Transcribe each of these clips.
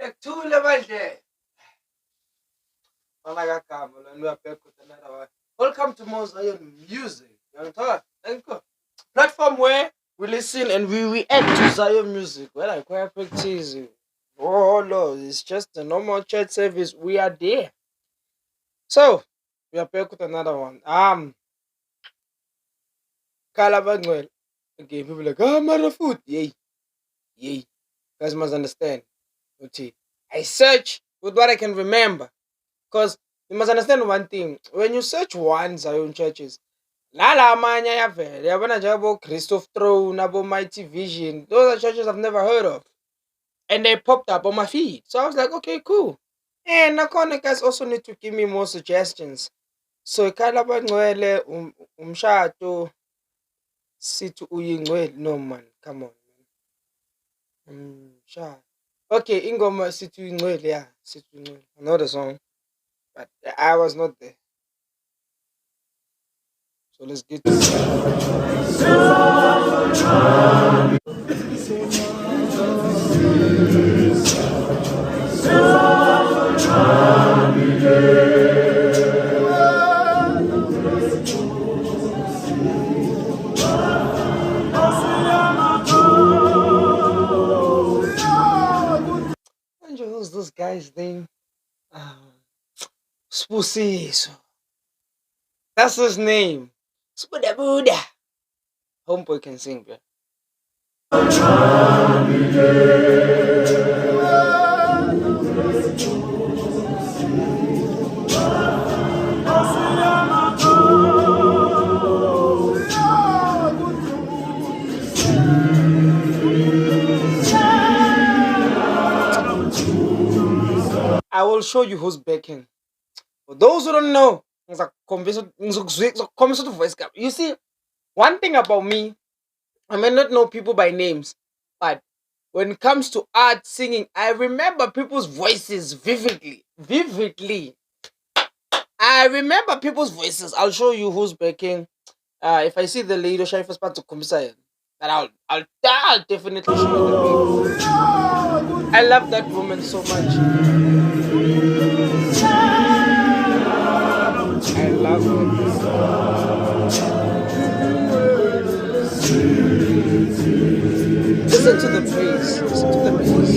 Ekuthule manje. Kagama, and we are back with another one. Welcome to Mo Zion Music. Thank you. Platform where we listen and we react to Zion music. Well, I quite practice. Oh no, it's just a normal church service. We are there. So we are back with another one. Kalabangwell. Okay, people like, Marafoot. Yay. Yay. Guys must understand. Okay. I search with what I can remember. Because you must understand one thing. When you search one Zion churches, Lala amanye ayavela. Yabona nje abo Christoph Throne, abo Mighty Vision. Those are churches I've never heard of. And they popped up on my feed. So I was like, okay, cool. And nakhona guys also need to give me more suggestions. So Kalabangwele umshado sithi uyingcwele. No man, come on. Umshado. Okay, ingoma sithi uyingcwele, yeah, sithi uyingcwele. I know the song. But I was not there. So let's get to who's this guy's name? Spusiso. That's his name. Spuda Buddha. Homeboy can sing, bro. I will show you who's backing. For those who don't know, you see, one thing about me, I may not know people by names, but when it comes to art, singing, I remember people's voices vividly. Vividly. I remember people's voices. I'll show you who's backing. If I see the lady Shaifa Spat to Komisayan, and I'll definitely show you the people. I love that woman so much. I love her. Listen to the praise. Listen to the praise.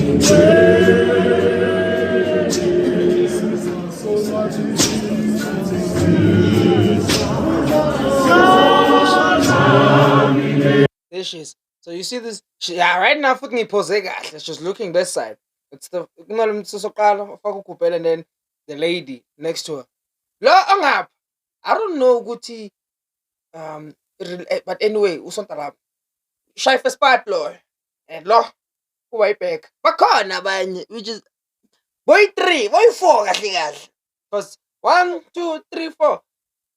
There she is. So you see this? Right now, fucking posega. She's looking this side. It's the and then the lady next to her. I don't know Guti. But anyway, usontalab. Shy for spot lo. And lo. Way back. Bakona banye. Which is boy 3, boy 4 kahle. Because 1, 2, 3, 4.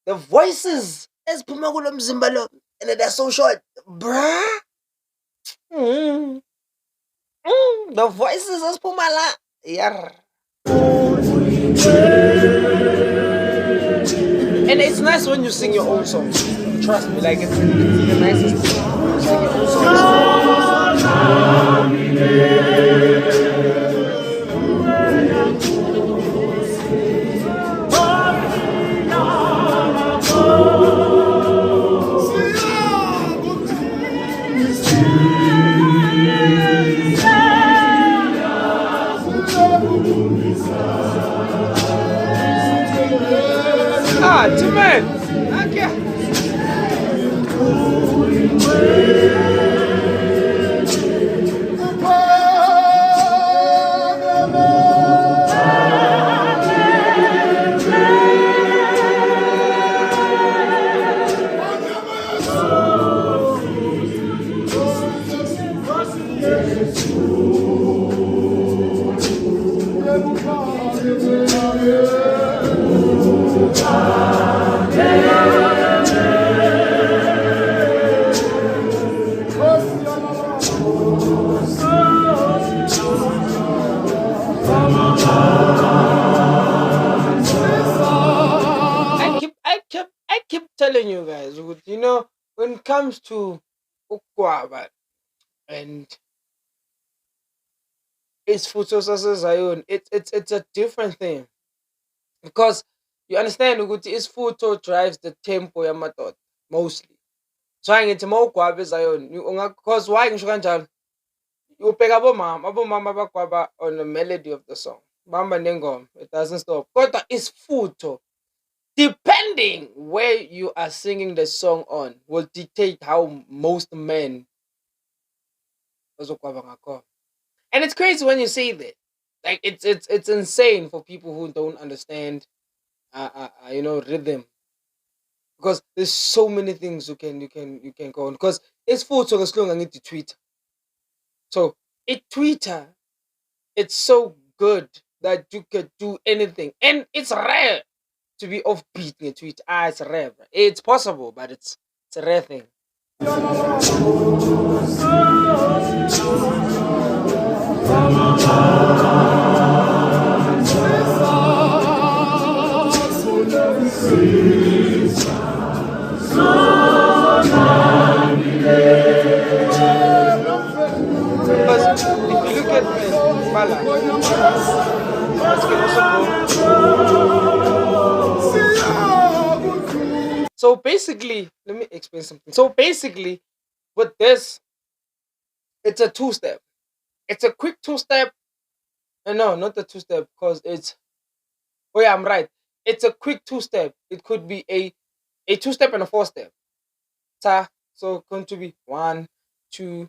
The voices as Pumagulam Zimbalo. And they're so short. Bruh. The voices as Pumala. Yeah. And it's nice when you sing your own songs. Trust me, like it's the nicest thing. You sing your own songs. Timon! Okay. I keep telling you guys, you know, when it comes to Ukwaba and isifutho saseZion. It's a different thing because you understand ukuthi isifutho drives the tempo yamadoda mostly. So ngithi mawugwaba eZion, because why ngisho kanjalo? Ubheka abomama bagwaba on the melody of the song. Bamba nengoma, it doesn't stop. Kodwa isifutho, depending where you are singing the song on, will dictate how most men bazogwaba ngakhona. And it's crazy when you say that. Like it's insane for people who don't understand rhythm. Because there's so many things you can go on. Because it's full as long as the Twitter. So Twitter, it's so good that you can do anything. And it's rare to be offbeat in a tweet. It's rare. Bro. It's possible, but it's a rare thing. Because if you look at balance, it can also go. So basically, let me explain something. So basically, with this, it's a two-step. It's a quick two-step. No, not the two-step, because it's. Oh yeah, I'm right. It's a quick two-step. It could be a two-step and a four-step. So going to be 1, 2,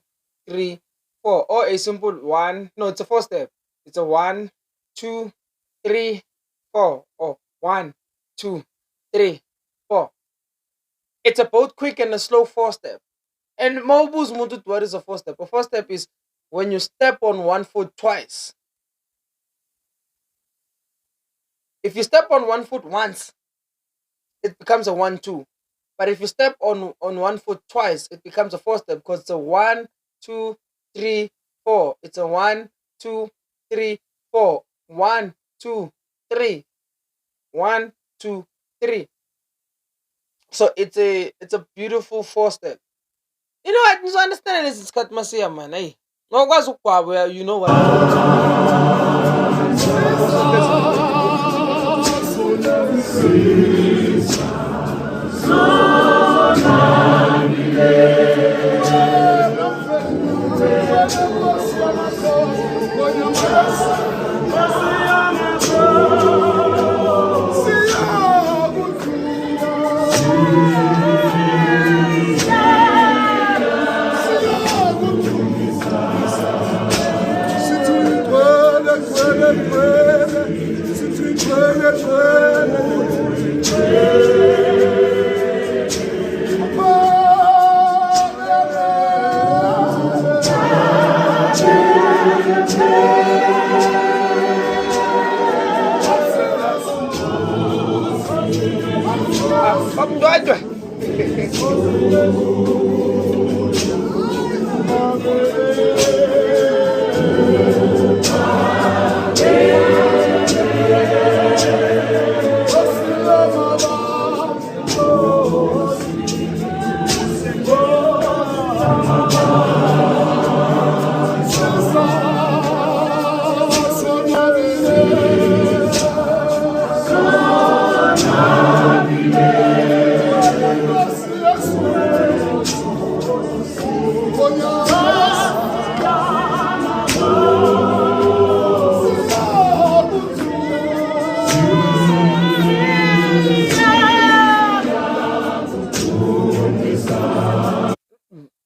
3, 4, or a simple one. No, it's a four-step. It's a 1, 2, 3, 4, or 1, 2, 3, 4. It's a both quick and a slow four-step. And Mobus Mutut, what is a four-step? A four-step is when you step on one foot twice. If you step on one foot once, it becomes a 1, 2. But if you step on one foot twice, it becomes a four-step because it's a 1, 2, 3, 4. It's a 1, 2, 3, 4. 1, 2, 3. 1, 2, 3. So it's a beautiful four-step. You know what? You understand this is Katmasia, man. Hey. You know what?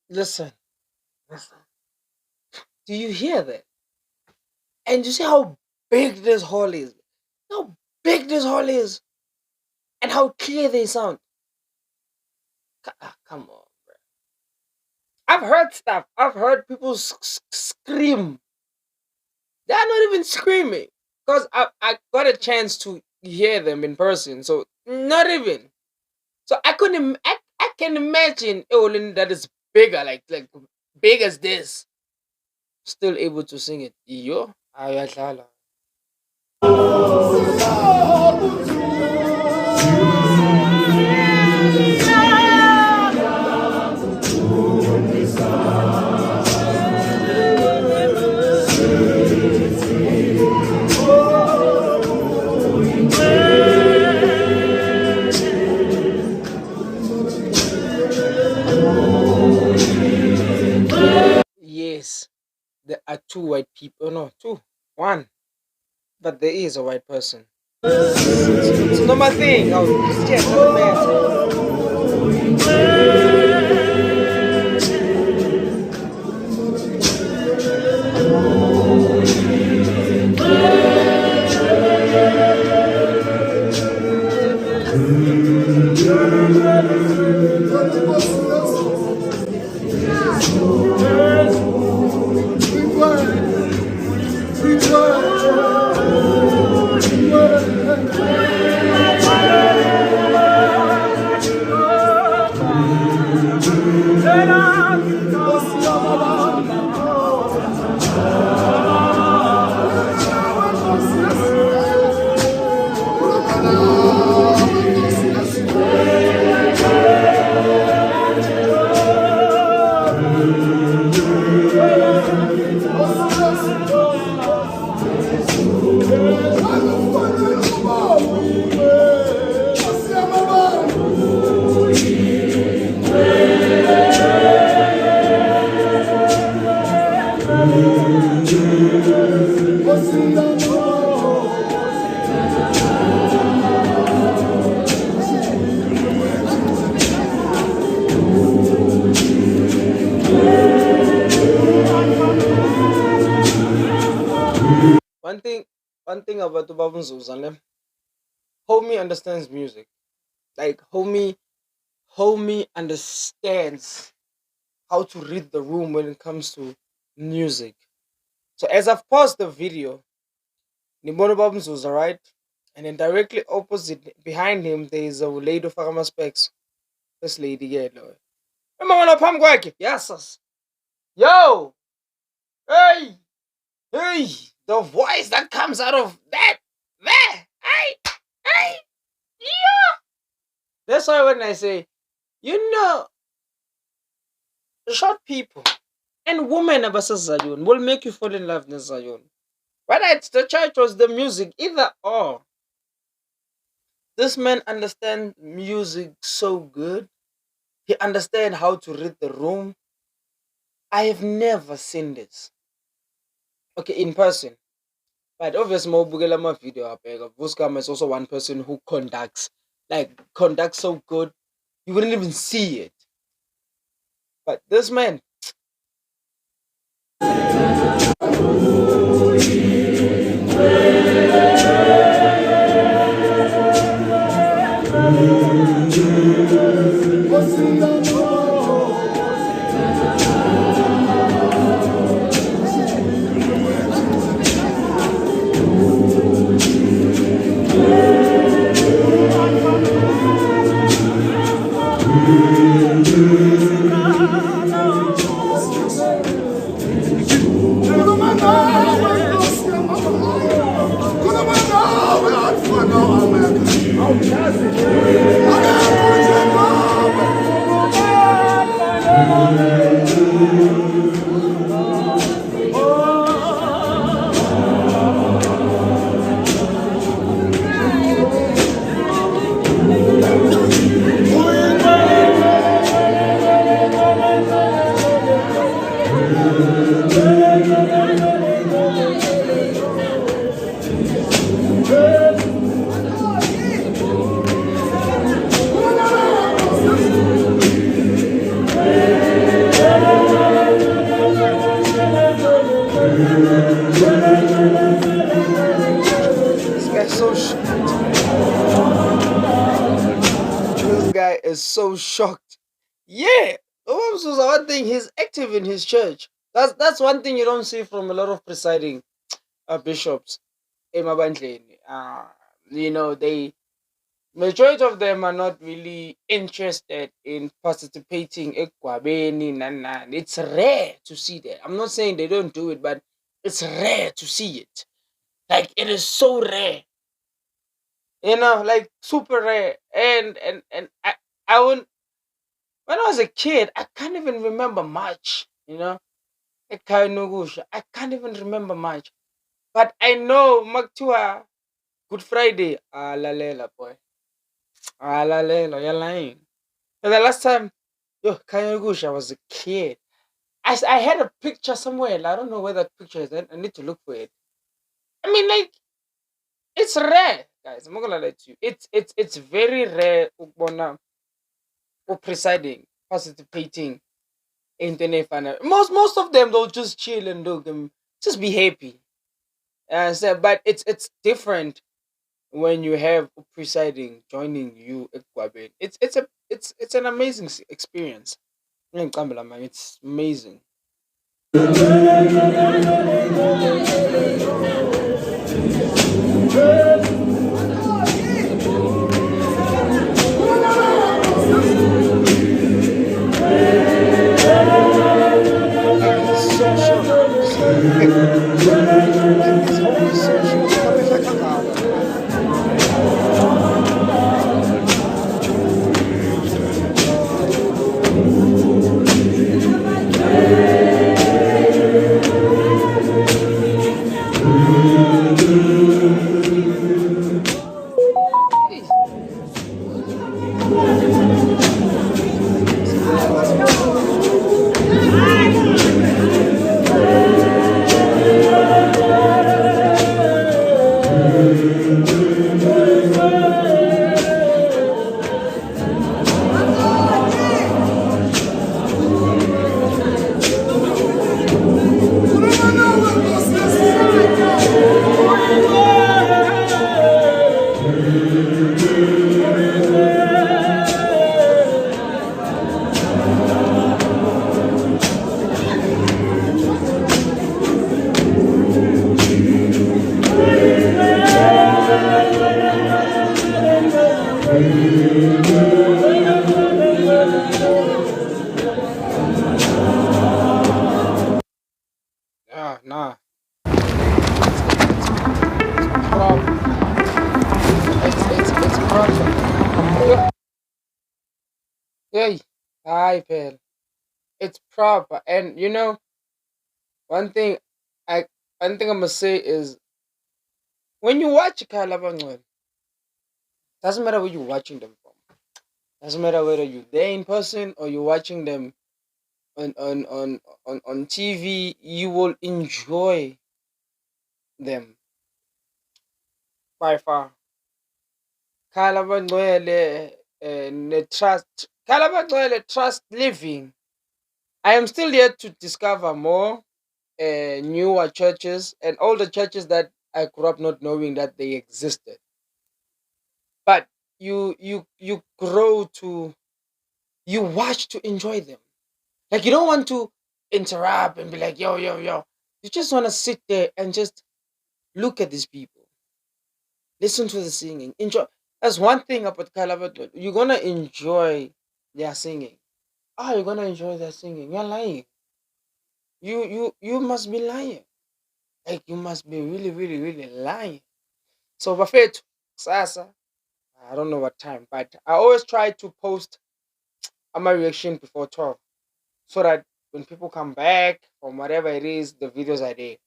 Listen. Do you hear that? And you see how big this hall is? How big this hall is? And how clear they sound? Come on, bro. I've heard stuff. I've heard people scream. They're not even screaming. Because I got a chance to hear them in person. So, not even. So, I can imagine Eolin that is bigger, like big as this, still able to sing it. Yo, ayadlala. people. No, two, one. But there is a white person. It's a normal thing. Oh, Christian doesn't matter. One thing, one thing about Ubaba Zuzane, homie understands music. Like homie understands how to read the room when it comes to music. So as I've paused the video, Nibono Babs was right, and then directly opposite behind him there is a lady of Farmer Specs. This lady, yeah, no. Remember Pam Gwaki? Yes, sis. Yo! Hey! Hey! The voice that comes out of that there! Hey! Hey! Yeah! That's why when I say, you know, short people and women versus Zion will make you fall in love with Zion. Whether it's the church or the music, either or. This man understands music so good. He understands how to read the room. I have never seen this. Okay, in person. But obviously, Mobugela my video up. Vuskam is also one person who conducts so good. You wouldn't even see it. But this man, this guy so this guy is so shocked. Yeah, Obamsuza, one thing, he's active in his church. That's one thing you don't see from a lot of presiding bishops. Emabandleni. You know, they majority of them are not really interested in participating ekwabeni and it's rare to see that. I'm not saying they don't do it, but it's rare to see it. Like it is so rare. You know, like super rare. And I wouldn't when I was a kid, I can't even remember much, you know. Ekhaya Nogusha, I can't even remember much. But I know Maktua Good Friday. Ah lalela boy. Ah lalela, you're lying. And the last time, yo, Kanye Gush, I was a kid. I had a picture somewhere. I don't know where that picture is. I need to look for it. I mean, like, it's rare, guys. I'm not gonna lie to you. It's very rare ukubona presiding, participating in the final. Most of them they'll just chill and look and just be happy. So, but it's different when you have presiding joining you at Guaben. It's an amazing experience. Ngiyangicambela, man, it's amazing. Like it's so short. Like this whole is so short. Kami siya kakaba. Hey, nah. It's proper. It's proper. Yo, hey, hi, pal. It's proper, and one thing I one thing I must say is when you watch Kalabangwell, doesn't matter where you're watching them from. Doesn't matter whether you're there in person or you're watching them on TV. You will enjoy them by far. Kalabangwele trust living. I am still yet to discover more newer churches and all the churches that I grew up not knowing that they existed. But you grow to you watch to enjoy them. Like you don't want to interrupt and be like yo yo yo. You just want to sit there and just look at these people, listen to the singing, enjoy. That's one thing about Calabar. You're gonna enjoy their singing. Ah, you're gonna enjoy their singing. You're lying. You must be lying. Like you must be really really really lying. So Buffet, Sasa. I don't know what time, but I always try to post my reaction before 12 so that when people come back from whatever it is, the videos are there.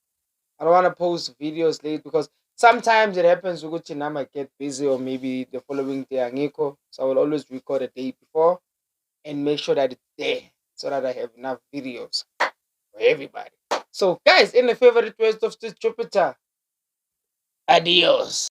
I don't want to post videos late because sometimes it happens Uguchi I might get busy or maybe the following day angiko. So I will always record a day before and make sure that it's there so that I have enough videos for everybody. So guys, in the favorite words of Jupiter, adios.